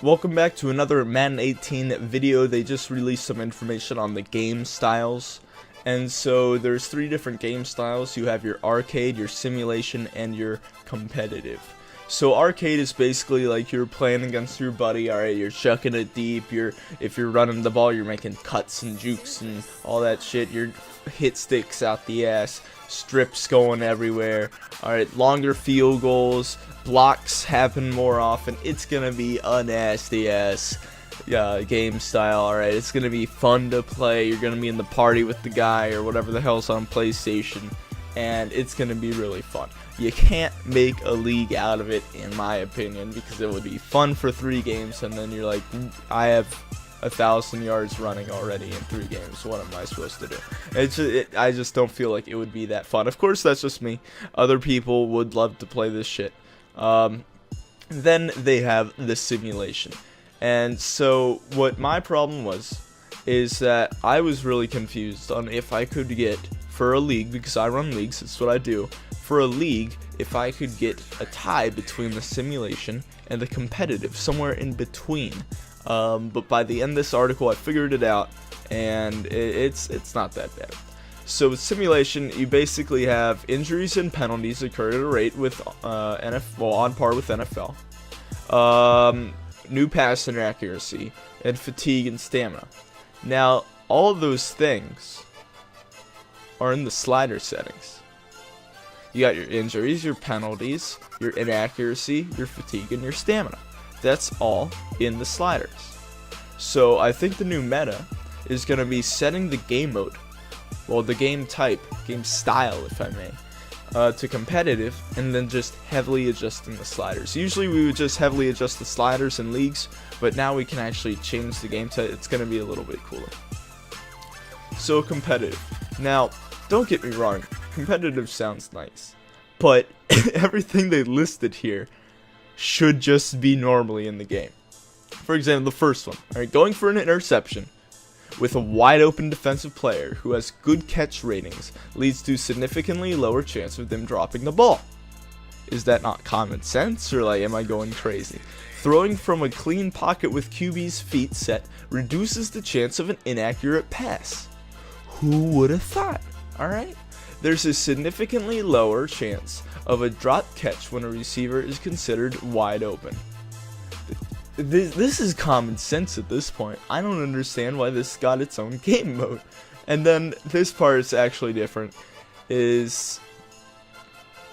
Welcome back to another Madden 18 video. They just released some information on the game styles. And so there's three different game styles. You have your arcade, your simulation, and your competitive. So arcade is basically like you're playing against your buddy, alright, you're chucking it deep, if you're running the ball, you're making cuts and jukes and all that shit, your hit sticks out the ass, strips going everywhere, alright, longer field goals, blocks happen more often. It's gonna be a nasty ass game style, alright, it's gonna be fun to play, you're gonna be in the party with the guy or whatever the hell's on PlayStation, and it's gonna be really fun. You can't make a league out of it, in my opinion, because it would be fun for 3 games, and then you're like, I have 1,000 yards running already in 3 games. What am I supposed to do? I just don't feel like it would be that fun. Of course, that's just me. Other people would love to play this shit. Then they have the simulation. And so what my problem was is that I was really confused on if I could get, for a league, because I run leagues, that's what I do, for a league, if I could get a tie between the simulation and the competitive, somewhere in between. But by the end of this article, I figured it out, and it's not that bad. So with simulation, you basically have injuries and penalties occur at a rate with on par with NFL. New pass inaccuracy, and fatigue and stamina. Now, all of those things are in the slider settings. You got your injuries, your penalties, your inaccuracy, your fatigue, and your stamina. That's all in the sliders. So I think the new meta is going to be setting the game mode, well, the game type, game style if I may, to competitive, and then just heavily adjusting the sliders. Usually we would just heavily adjust the sliders in leagues, but now we can actually change the game type. It's going to be a little bit cooler. So competitive. Now, don't get me wrong, competitive sounds nice, but everything they listed here should just be normally in the game. For example, the first one, alright, going for an interception with a wide open defensive player who has good catch ratings leads to significantly lower chance of them dropping the ball. Is that not common sense, or like am I going crazy? Throwing from a clean pocket with QB's feet set reduces the chance of an inaccurate pass. Who would have thought? Alright? There's a significantly lower chance of a drop catch when a receiver is considered wide open. This is common sense at this point. I don't understand why this got its own game mode. And then this part is actually different.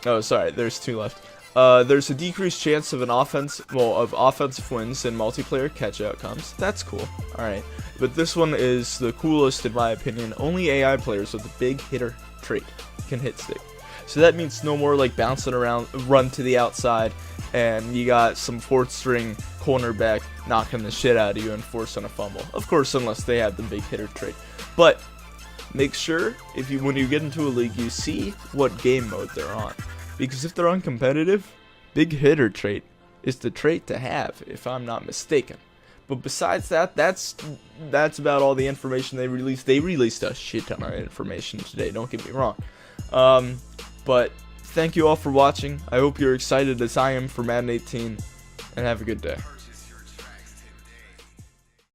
Oh, sorry, there's 2 left. There's a decreased chance of of offensive wins and multiplayer catch outcomes. That's cool. Alright. But this one is the coolest in my opinion. Only AI players with a big hitter trait can hit stick. So that means no more like bouncing around, run to the outside, and you got some 4th string cornerback knocking the shit out of you and forcing a fumble. Of course, unless they have the big hitter trait. But make sure when you get into a league, you see what game mode they're on. Because if they're on competitive, big hitter trait is the trait to have, if I'm not mistaken. But besides that, that's about all the information they released. They released a shit ton of information today, don't get me wrong. But thank you all for watching. I hope you're excited as I am for Madden 18, and have a good day.